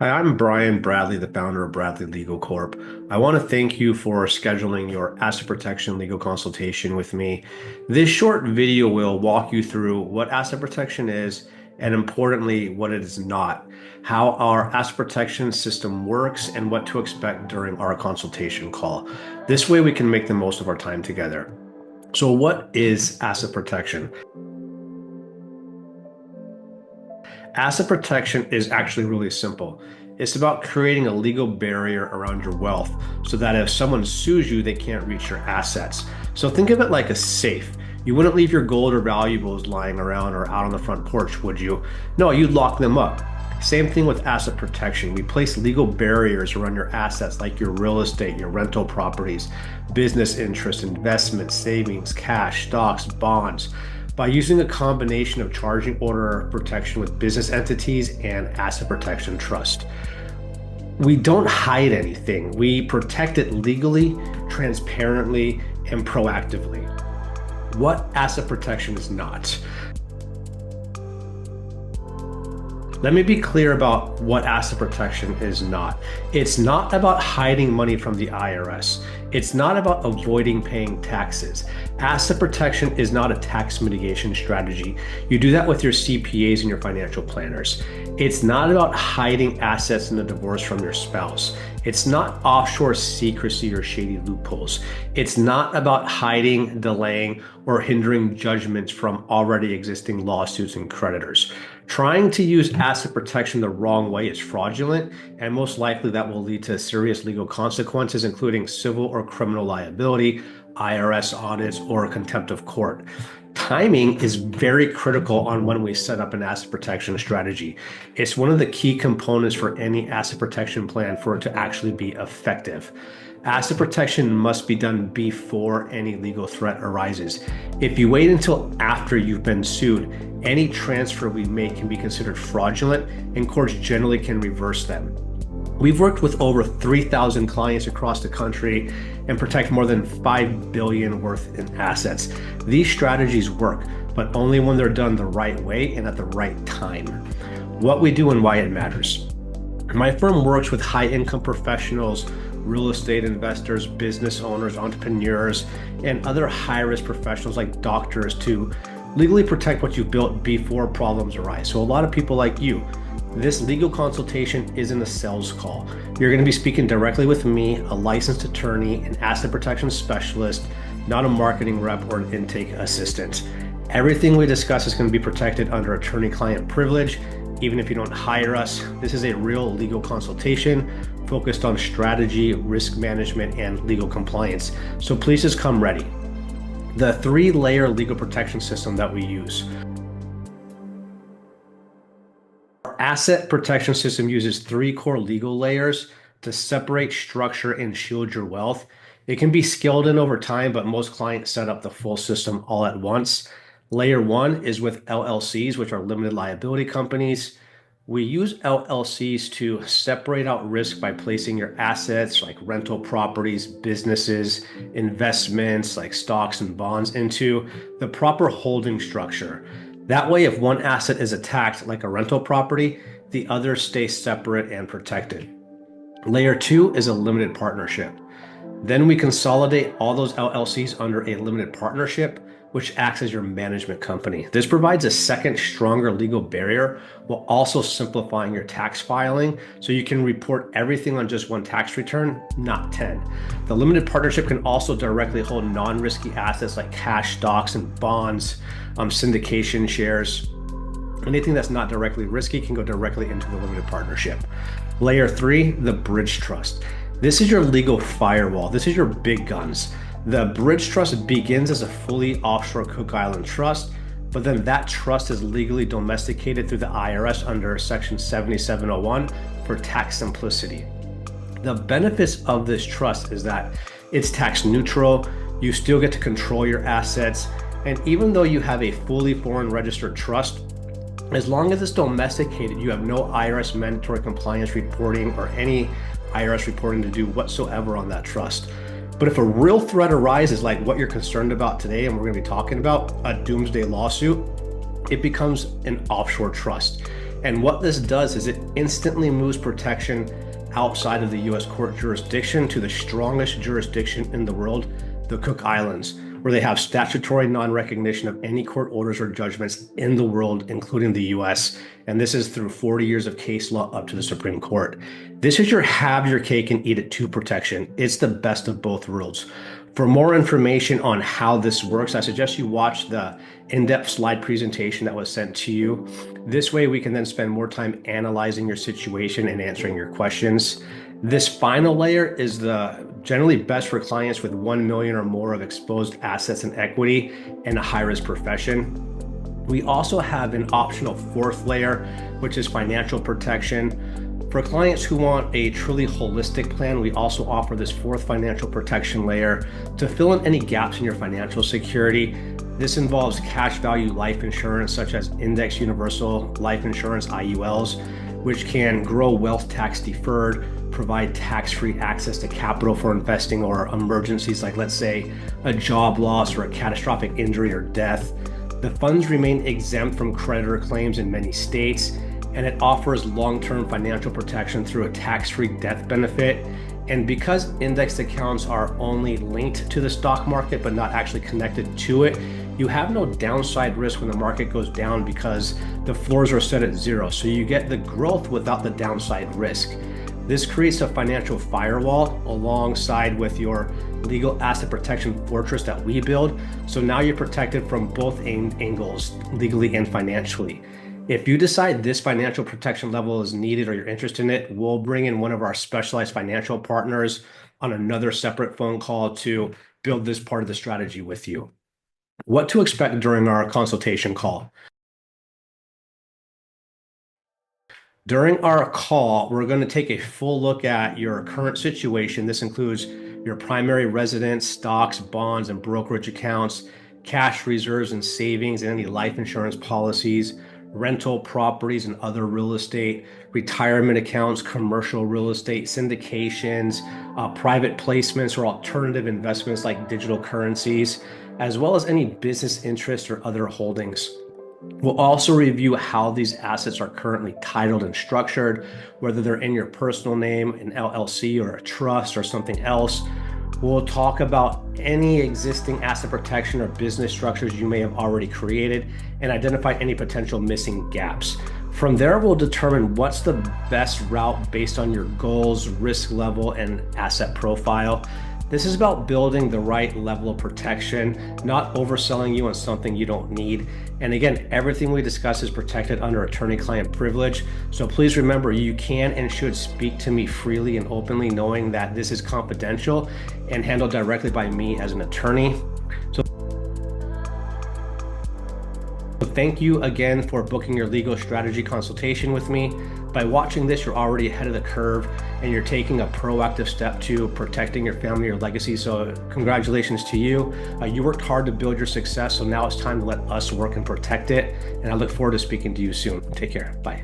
Hi, I'm Brian Bradley, the founder of Bradley Legal Corp. I want to thank you for scheduling your asset protection legal consultation with me. This short video will walk you through what asset protection is and, importantly, what it is not, how our asset protection system works, and what to expect during our consultation call. This way, we can make the most of our time together. So, what is asset protection? Asset protection is actually really simple. It's about creating a legal barrier around your wealth so that if someone sues you, they can't reach your assets. So think of it like a safe. You wouldn't leave your gold or valuables lying around or out on the front porch, would you? No, you'd lock them up. Same thing with asset protection. We place legal barriers around your assets like your real estate, your rental properties, business interests, investments, savings, cash, stocks, bonds, by using a combination of charging order protection with business entities and asset protection trust. We don't hide anything. We protect it legally, transparently, and proactively. What asset protection is not? Let me be clear about what asset protection is not. It's not about hiding money from the IRS. It's not about avoiding paying taxes. Asset protection is not a tax mitigation strategy. You do that with your CPAs and your financial planners. It's not about hiding assets in a divorce from your spouse. It's not offshore secrecy or shady loopholes. It's not about hiding, delaying, or hindering judgments from already existing lawsuits and creditors. Trying to use asset protection the wrong way is fraudulent, and most likely that will lead to serious legal consequences, including civil or criminal liability, IRS audits, or contempt of court. Timing is very critical on when we set up an asset protection strategy. It's one of the key components for any asset protection plan for it to actually be effective. Asset protection must be done before any legal threat arises. If you wait until after you've been sued, any transfer we make can be considered fraudulent, and courts generally can reverse them. We've worked with over 3,000 clients across the country and protect more than $5 billion worth in assets. These strategies work, but only when they're done the right way and at the right time. What we do and why it matters. My firm works with high-income professionals, real estate investors, business owners, entrepreneurs, and other high-risk professionals like doctors to legally protect what you've built before problems arise. So a lot of people like you. This legal consultation isn't a sales call. You're going to be speaking directly with me, a licensed attorney, an asset protection specialist, not a marketing rep or an intake assistant. Everything we discuss is going to be protected under attorney-client privilege, even if you don't hire us. This is a real legal consultation focused on strategy, risk management, and legal compliance. So please just come ready. The 3-layer legal protection system that we use. Our asset protection system uses 3 core legal layers to separate, structure, and shield your wealth. It can be scaled in over time, but most clients set up the full system all at once. Layer 1 is with LLCs, which are limited liability companies. We use LLCs to separate out risk by placing your assets like rental properties, businesses, investments like stocks and bonds into the proper holding structure. That way, if one asset is attacked, like a rental property, the others stay separate and protected. Layer 2 is a limited partnership. Then we consolidate all those LLCs under a limited partnership, which acts as your management company. This provides a second, stronger legal barrier while also simplifying your tax filing so you can report everything on just one tax return, not 10. The limited partnership can also directly hold non-risky assets like cash, stocks, and bonds, syndication shares. Anything that's not directly risky can go directly into the limited partnership. Layer 3, the bridge trust. This is your legal firewall. This is your big guns. The bridge trust begins as a fully offshore Cook Island trust, but then that trust is legally domesticated through the IRS under Section 7701 for tax simplicity. The benefits of this trust is that it's tax neutral, you still get to control your assets, and even though you have a fully foreign registered trust, as long as it's domesticated, you have no IRS mandatory compliance reporting or any IRS reporting to do whatsoever on that trust. But if a real threat arises, like what you're concerned about today, and we're going to be talking about a doomsday lawsuit, it becomes an offshore trust. And what this does is it instantly moves protection outside of the US court jurisdiction to the strongest jurisdiction in the world, the Cook Islands, where they have statutory non-recognition of any court orders or judgments in the world, including the US. And this is through 40 years of case law up to the Supreme Court. This is your have your cake and eat it too protection. It's the best of both worlds. For more information on how this works, I suggest you watch the in-depth slide presentation that was sent to you. This way we can then spend more time analyzing your situation and answering your questions. This final layer is generally best for clients with 1 million or more of exposed assets and equity in a high-risk profession. We also have an optional fourth layer, which is financial protection. For clients who want a truly holistic plan, we also offer this fourth financial protection layer to fill in any gaps in your financial security. This involves cash value life insurance, such as Index Universal Life Insurance, IULs, which can grow wealth tax deferred, provide tax-free access to capital for investing or emergencies like, let's say, a job loss or a catastrophic injury or death. The funds remain exempt from creditor claims in many states, and it offers long-term financial protection through a tax-free death benefit. And because indexed accounts are only linked to the stock market but not actually connected to it, you have no downside risk when the market goes down because the floors are set at zero. So you get the growth without the downside risk. This creates a financial firewall alongside with your legal asset protection fortress that we build. So now you're protected from both angles, legally and financially. If you decide this financial protection level is needed or you're interested in it, we'll bring in one of our specialized financial partners on another separate phone call to build this part of the strategy with you. What to expect during our consultation call. During our call, we're going to take a full look at your current situation. This includes your primary residence, stocks, bonds, and brokerage accounts, cash reserves and savings, and any life insurance policies, rental properties and other real estate, retirement accounts, commercial real estate, syndications, private placements or alternative investments like digital currencies, as well as any business interests or other holdings. We'll also review how these assets are currently titled and structured, whether they're in your personal name, an LLC or a trust or something else. We'll talk about any existing asset protection or business structures you may have already created and identify any potential missing gaps. From there, we'll determine what's the best route based on your goals, risk level, and asset profile. This is about building the right level of protection, not overselling you on something you don't need. And again, everything we discuss is protected under attorney-client privilege. So please remember, you can and should speak to me freely and openly, knowing that this is confidential and handled directly by me as an attorney. So thank you again for booking your legal strategy consultation with me. By watching this, you're already ahead of the curve and you're taking a proactive step to protecting your family or legacy. So congratulations to you. You worked hard to build your success. So now it's time to let us work and protect it. And I look forward to speaking to you soon. Take care. Bye.